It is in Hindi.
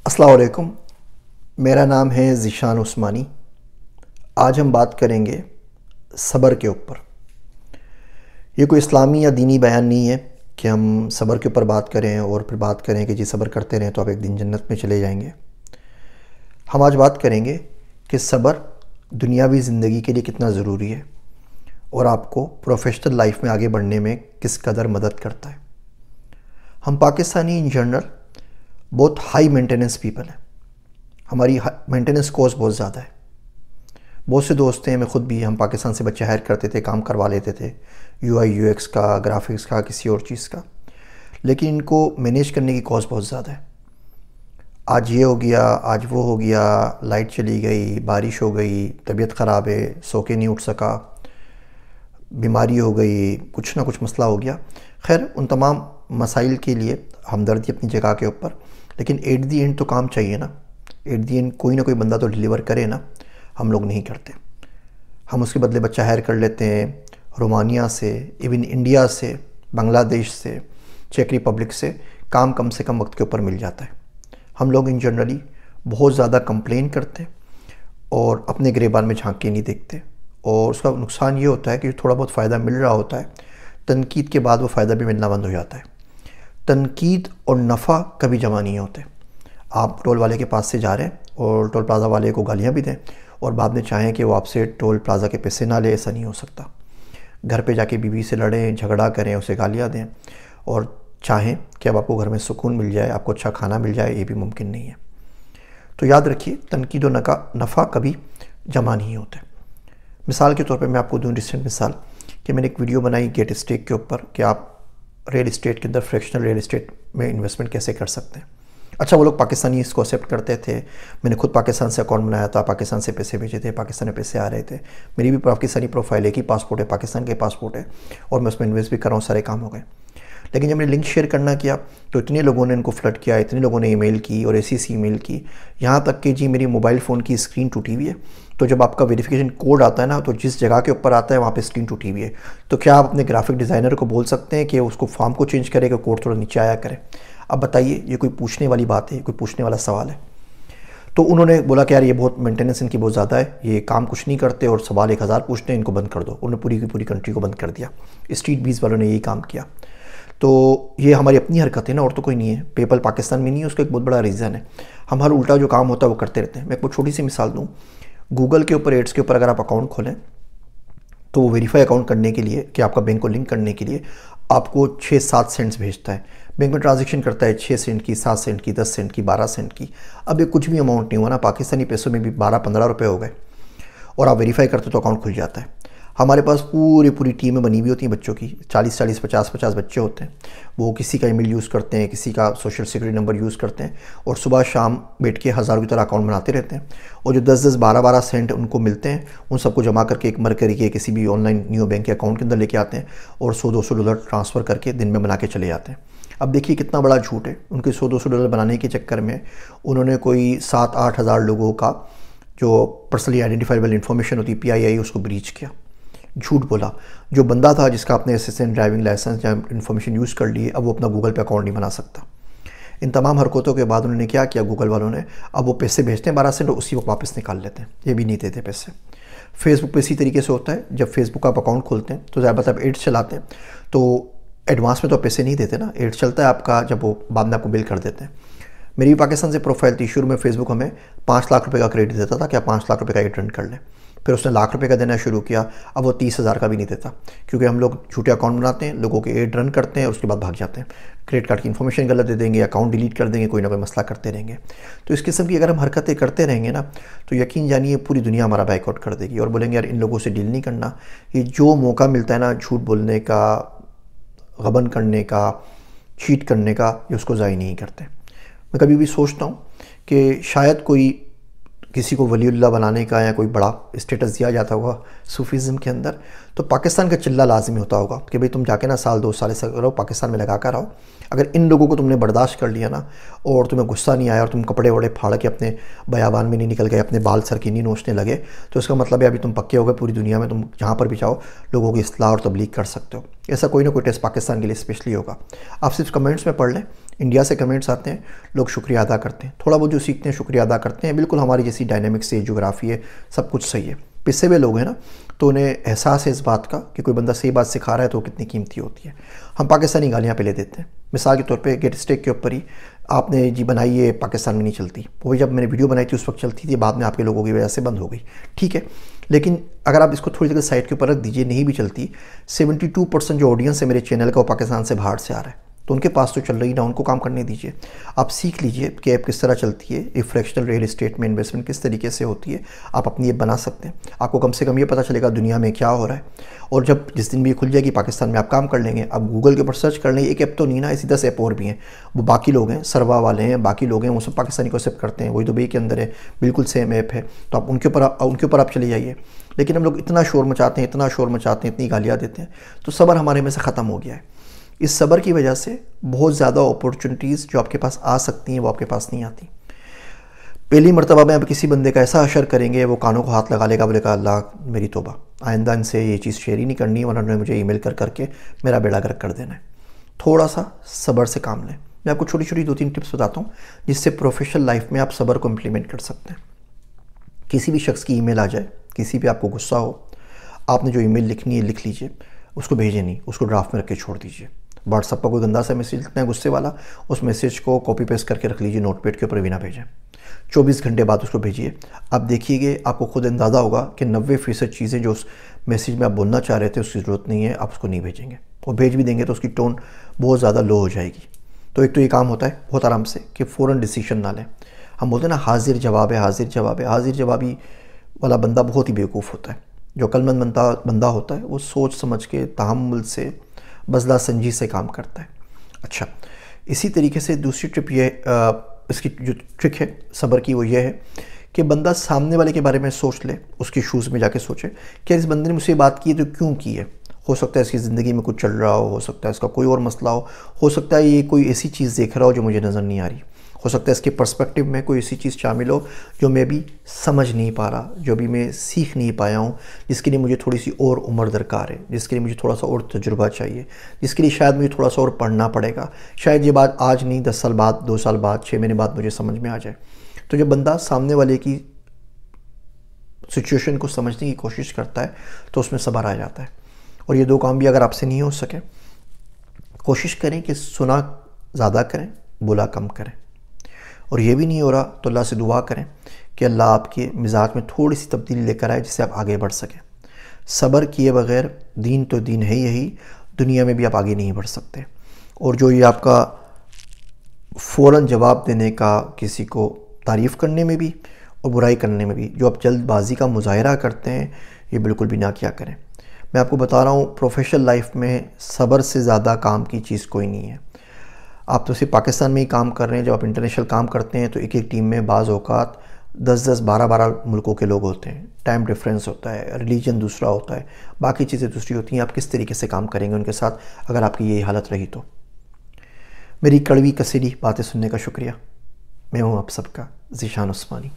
अस्सलाम वालेकुम। मेरा नाम है ज़ीशान उस्मानी। आज हम बात करेंगे सब्र के ऊपर। ये कोई इस्लामी या दीनी बयान नहीं है कि हम सब्र के ऊपर बात करें और फिर बात करें कि जी सब्र करते रहें तो आप एक दिन जन्नत में चले जाएंगे। हम आज बात करेंगे कि सब्र दुनियावी ज़िंदगी के लिए कितना ज़रूरी है और आपको प्रोफेशनल लाइफ में आगे बढ़ने में किस कदर मदद करता है। हम पाकिस्तानी इन जनरल बहुत हाई मेंटेनेंस पीपल हैं। हमारी मेंटेनेंस कॉस्ट बहुत ज़्यादा है। बहुत से दोस्त हैं, मैं ख़ुद भी, हम पाकिस्तान से बच्चे हायर करते थे, काम करवा लेते थे, यूआई यूएक्स का, ग्राफिक्स का, किसी और चीज़ का, लेकिन इनको मैनेज करने की कॉस्ट बहुत ज़्यादा है। आज ये हो गया, आज वो हो गया, लाइट चली गई, बारिश हो गई, तबीयत ख़राब है, सो के नहीं उठ सका, बीमारी हो गई, कुछ ना कुछ मसला हो गया। खैर, उन तमाम मसाइल के लिए हमदर्दी अपनी जगह के ऊपर, लेकिन एट दी एंड तो काम चाहिए ना। एट दी एंड कोई ना कोई बंदा तो डिलीवर करे ना। हम लोग नहीं करते। हम उसके बदले बच्चा हायर कर लेते हैं रोमानिया से, इवन इंडिया से, बांग्लादेश से, चेक रिपब्लिक से। काम कम से कम वक्त के ऊपर मिल जाता है। हम लोग इन जनरली बहुत ज़्यादा कंप्लेन करते और अपने गिरेबान में झांक के नहीं देखते, और उसका नुकसान ये होता है कि थोड़ा बहुत फ़ायदा मिल रहा होता है, तनकीद के बाद वो फ़ायदा भी मिलना बंद हो जाता है। तनकीद और नफ़ा कभी जमा नहीं होते। आप टोल वाले के पास से जा रहे हैं और टोल प्लाज़ा वाले को गालियाँ भी दें और बाद में चाहें कि वो आपसे टोल प्लाज़ा के पैसे ना ले, ऐसा नहीं हो सकता। घर पे जाके बीवी से लड़ें, झगड़ा करें, उसे गालियाँ दें और चाहें कि अब आपको घर में सुकून मिल जाए, आपको अच्छा खाना मिल जाए, ये भी मुमकिन नहीं है। तो याद रखिए, तनकीद और नफ़ा कभी जमा नहीं होते। मिसाल के तौर पे मैं आपको दूँ रिसेंट मिसाल कि मैंने एक वीडियो बनाई गेट स्टेक के ऊपर कि आप रियल इस्टेट के अंदर फ्रैक्शनल रियल इस्टेट में इन्वेस्टमेंट कैसे कर सकते हैं। अच्छा, वो लोग पाकिस्तानी इसको एक्सेप्ट करते थे। मैंने खुद पाकिस्तान से अकाउंट बनाया था, पाकिस्तान से पैसे भेजे थे, पाकिस्तान में पैसे आ रहे थे। मेरी भी पाकिस्तानी प्रोफाइल, एक ही पासपोर्ट है, पाकिस्तान के पासपोर्ट है, और मैं उसमें इन्वेस्ट भी कर रहा हूँ, सारे काम हो गए। लेकिन जब मैंने लिंक शेयर करना किया तो इतने लोगों ने इनको फ्लड किया, इतने लोगों ने ईमेल की और ऐसी ईमेल की, यहाँ तक कि जी मेरी मोबाइल फ़ोन की स्क्रीन टूटी हुई है। तो जब आपका वेरिफिकेशन कोड आता है ना, तो जिस जगह के ऊपर आता है वहाँ पे स्क्रीन टूटी हुई है। तो क्या आप अपने ग्राफिक डिज़ाइनर को बोल सकते हैं कि उसको फॉर्म को चेंज करे, कि कोड थोड़ा नीचे आया करे? अब बताइए, ये कोई पूछने वाली बात है? कोई पूछने वाला सवाल है? तो उन्होंने बोला कि यार ये बहुत मेंटेनेंस इनकी बहुत ज़्यादा है, ये काम कुछ नहीं करते और सवाल 1000 पूछते हैं, इनको बंद कर दो। उन्होंने पूरी की पूरी कंट्री को बंद कर दिया। स्ट्रीट बीज वालों ने यही काम किया। तो ये हमारी अपनी हरकत है ना, और तो कोई नहीं है। पेपल पाकिस्तान में नहीं है, उसका एक बहुत बड़ा रीज़न है। हम हर उल्टा जो काम होता है वो करते रहते हैं। मैं एक छोटी सी मिसाल दूँ, गूगल के ऊपर, एड्स के ऊपर अगर आप अकाउंट खोलें तो वो वेरीफाई अकाउंट करने के लिए, कि आपका बैंक को लिंक करने के लिए, आपको 6-7 सेंट्स भेजता है। बैंक में ट्रांजैक्शन करता है 6 सेंट की, 7 सेंट की, 10 सेंट की, 12 सेंट की। अब ये कुछ भी अमाउंट नहीं हुआ ना, पाकिस्तानी पैसों में भी 12-15 रुपये हो गए, और आप वेरीफाई करते तो अकाउंट खुल जाता है। हमारे पास पूरी टीमें बनी हुई होती हैं बच्चों की, 40-40, 50-50 बच्चे होते हैं। वो किसी का ईमेल यूज़ करते हैं, किसी का सोशल सिक्योरिटी नंबर यूज़ करते हैं, और सुबह शाम बैठ के हज़ारों की तरह अकाउंट बनाते रहते हैं। और जो 10-10, 12-12 सेंट उनको मिलते हैं, उन सबको जमा करके एक मरकरी के किसी भी ऑनलाइन नियो बैंक के अकाउंट के अंदर लेके आते हैं और $100-200 ट्रांसफ़र करके दिन में बना के चले जाते हैं। अब देखिए कितना बड़ा झूठ है। उनके $100-200 बनाने के चक्कर में उन्होंने कोई 7-8 हज़ार लोगों का जो पर्सनली आइडेंटिफाइबल इन्फॉर्मेशन होती है, PII, उसको ब्रीच किया। झूठ बोला। जो बंदा था जिसका अपने एसएसएन, ड्राइविंग लाइसेंस या इन्फॉर्मेशन यूज़ कर ली, अब वो अपना गूगल पे अकाउंट नहीं बना सकता। इन तमाम हरकतों के बाद उन्होंने क्या किया, गूगल वालों ने, अब वो पैसे भेजते हैं 12 सेंट, उसी वक्त वापस निकाल लेते हैं, ये भी नहीं देते पैसे। फेसबुक पे इसी तरीके से होता है। जब फेसबुक का आप अकाउंट खोलते हैं तो ज़्यादा आप एड्स चलाते हैं, तो एडवांस में तो पैसे नहीं देते ना, एड्स चलता है आपका, जब वो बाद में आपको बिल कर देते हैं। मेरी भी पाकिस्तान से प्रोफाइल थी। शुरू में फेसबुक हमें 5 लाख रुपए का क्रेडिट देता था कि आप 5 लाख रुपए का एड रन कर लें। फिर उसने लाख रुपए का देना शुरू किया। अब वो 30,000 का भी नहीं देता, क्योंकि हम लोग झूठे अकाउंट बनाते हैं, लोगों के एड रन करते हैं और उसके बाद भाग जाते हैं। क्रेडिट कार्ड की इन्फॉर्मेशन गलत दे देंगे, अकाउंट डिलीट कर देंगे, कोई ना कोई मसला करते रहेंगे। तो इस किस्म की अगर हम हरकतें करते रहेंगे ना, तो यकीन जानिए पूरी दुनिया हमारा बैकआउट कर देगी और बोलेंगे यार इन लोगों से डील नहीं करना। ये जो मौका मिलता है ना झूठ बोलने का, गबन करने का, चीट करने का, ये उसको ज़ाय नहीं करते। मैं कभी भी सोचता हूँ कि शायद कोई किसी को वलीउल्लाह बनाने का या कोई बड़ा स्टेटस दिया जाता होगा सूफीज़म के अंदर, तो पाकिस्तान का चिल्ला लाजमी होता होगा कि भाई तुम जाके ना साल 2 साल से रहो, पाकिस्तान में लगा कर आओ। अगर इन लोगों को तुमने बर्दाश्त कर लिया ना, और तुम्हें गुस्सा नहीं आया, और तुम कपड़े वड़े फाड़ के अपने बयाबान में नहीं निकल गए, अपने बाल सर की नहीं नोचने लगे, तो इसका मतलब है अभी तुम पक्के हो गए, पूरी दुनिया में तुम जहाँ पर भी चाहो लोगों की इस्लाह और तबलीग कर सकते हो। ऐसा कोई ना कोई टेस्ट पाकिस्तान के लिए स्पेशली होगा। आप सिर्फ कमेंट्स में पढ़ लें, इंडिया से कमेंट्स आते हैं, लोग शुक्रिया अदा करते हैं, थोड़ा बहुत जो सीखते हैं शुक्रिया अदा करते हैं, बिल्कुल हमारी जैसी डायनेमिक्स है, ज्योग्राफी है, सब कुछ सही है। पिसे हुए लोग हैं ना, तो उन्हें एहसास है इस बात का कि कोई बंदा सही बात सिखा रहा है तो वो कितनी कीमती होती है। हम पाकिस्तानी गालियाँ पे ले देते हैं। मिसाल के तौर पे गेट स्टेक के ऊपर ही आपने जी बनाई है, पाकिस्तान में नहीं चलती, वो जब मैंने वीडियो बनाई थी उस वक्त चलती थी, बाद में आपके लोगों की वजह से बंद हो गई, ठीक है। लेकिन अगर आप इसको थोड़ी देर साइड के ऊपर रख दीजिए, नहीं भी चलती, 72% जो ऑडियंस है मेरे चैनल का वो पाकिस्तान से बाहर से आ रहा है, तो उनके पास तो चल रही ना, उनको काम करने दीजिए। आप सीख लीजिए कि ऐप किस तरह चलती है, एक फ्रैक्शनल रियल एस्टेट में इन्वेस्टमेंट किस तरीके से होती है, आप अपनी ऐप बना सकते हैं। आपको कम से कम ये पता चलेगा दुनिया में क्या हो रहा है। और जब जिस दिन भी ये खुल जाएगी पाकिस्तान में आप काम कर लेंगे, आप गूगल के ऊपर सर्च कर लेंगे, एक ऐप तो नहीं ना, ऐसी 10 ऐप और भी हैं, वो बाकी लोग हैं, सरवा वाले हैं, बाकी लोग हैं, वो सब पाकिस्तानी को एक्सेप्ट करते हैं, वही दुबई के अंदर है, बिल्कुल सेम ऐप है, तो आप उनके ऊपर आप चले जाइए। लेकिन हम लोग इतना शोर मचाते हैं, इतना शोर मचाते हैं, इतनी गालियाँ देते हैं, तो सब्र हमारे में से ख़त्म हो गया है। इस सब्र की वजह से बहुत ज़्यादा अपॉर्चुनिटीज़ जो आपके पास आ सकती हैं वो आपके पास नहीं आती। पहली मरतबा में आप किसी बंदे का ऐसा अशर करेंगे, वो कानों को हाथ लगा लेगा, बोलेगा अल्लाह मेरी तौबा, आइंदा इनसे ये चीज़ शेयर ही नहीं करनी, वरना उन्होंने मुझे ईमेल कर करके मेरा बेड़ा गर्क कर देना है। थोड़ा सा सब्र से काम लें। मैं आपको छोटी छोटी 2-3 टिप्स बताता हूँ जिससे प्रोफेशनल लाइफ में आप सब्र को इम्प्लीमेंट कर सकते हैं। किसी भी शख्स की ईमेल आ जाए, किसी पे आपको गुस्सा हो, आपने जो ईमेल लिखनी है लिख लीजिए, उसको भेजें नहीं, उसको ड्राफ्ट में रख के छोड़ दीजिए। व्हाट्सएप पर कोई गंदा सा मैसेज लिखना है गुस्से वाला, उस मैसेज को कॉपी पेस्ट करके रख लीजिए नोटपैड के ऊपर, भी ना भेजें। 24 घंटे बाद उसको भेजिए। आप देखिएगा, आपको खुद अंदाज़ा होगा कि 90% चीज़ें जो उस मैसेज में आप बोलना चाह रहे थे उसकी ज़रूरत नहीं है, आप उसको नहीं भेजेंगे। और भेज भी देंगे तो उसकी टोन बहुत ज़्यादा लो हो जाएगी। तो एक तो ये काम होता है बहुत आराम से कि फ़ौरन डिसीजन ना लें। हम बोलते हैं ना हाजिर जवाब है, हाजिर जवाब है। हाजिर जवाबी वाला बंदा बहुत ही बेवकूफ़ होता है। जो अक्लमंद बंदा होता है वो सोच समझ के, तहम्मुल से, बजला संजी से काम करता है। अच्छा, इसी तरीके से दूसरी ट्रिप ये इसकी जो ट्रिक है सब्र की वो ये है कि बंदा सामने वाले के बारे में सोच ले, उसकी शूज़ में जाके सोचे कि इस बंदे ने मुझसे बात की है तो क्यों की है। हो सकता है इसकी ज़िंदगी में कुछ चल रहा हो सकता है इसका कोई और मसला हो सकता है ये कोई ऐसी चीज़ देख रहा हो जो मुझे नज़र नहीं आ रही, हो सकता है इसके पर्सपेक्टिव में कोई ऐसी चीज़ शामिल हो जो मैं भी समझ नहीं पा रहा, जो भी मैं सीख नहीं पाया हूँ, जिसके लिए मुझे थोड़ी सी और उम्र दरकार है, जिसके लिए मुझे थोड़ा सा और तजुर्बा चाहिए, जिसके लिए शायद मुझे थोड़ा सा और पढ़ना पड़ेगा। शायद ये बात आज नहीं, 10 साल बाद, 2 साल बाद, 6 महीने बाद मुझे समझ में आ जाए। तो जब बंदा सामने वाले की सिचुएशन को समझने की कोशिश करता है तो उसमें सब्र आ जाता है। और ये 2 काम भी अगर आपसे नहीं हो सके, कोशिश करें कि सुना ज़्यादा करें, बोला कम करें। और ये भी नहीं हो रहा तो अल्लाह से दुआ करें कि अल्लाह आपके मिजाज में थोड़ी सी तब्दीली लेकर आए जिससे आप आगे बढ़ सकें। सब्र किए बगैर दीन तो दीन है यही, दुनिया में भी आप आगे नहीं बढ़ सकते। और जो ये आपका फ़ौरन जवाब देने का, किसी को तारीफ़ करने में भी और बुराई करने में भी, जो आप जल्दबाजी का मुजाहरा करते हैं, ये बिल्कुल भी ना किया करें। मैं आपको बता रहा हूँ प्रोफेशनल लाइफ में सब्र से ज़्यादा काम की चीज़ कोई नहीं है। आप तो सिर्फ पाकिस्तान में ही काम कर रहे हैं, जब आप इंटरनेशनल काम करते हैं तो एक टीम में बाज़ औक़ात 10-10, 12-12 मुल्कों के लोग होते हैं। टाइम डिफरेंस होता है, रिलीजन दूसरा होता है, बाकी चीज़ें दूसरी होती हैं। आप किस तरीके से काम करेंगे उनके साथ अगर आपकी ये हालत रही तो। मेरी कड़वी कसीली बातें सुनने का शुक्रिया। मैं हूँ आप सबका ज़ीशान उस्मानी।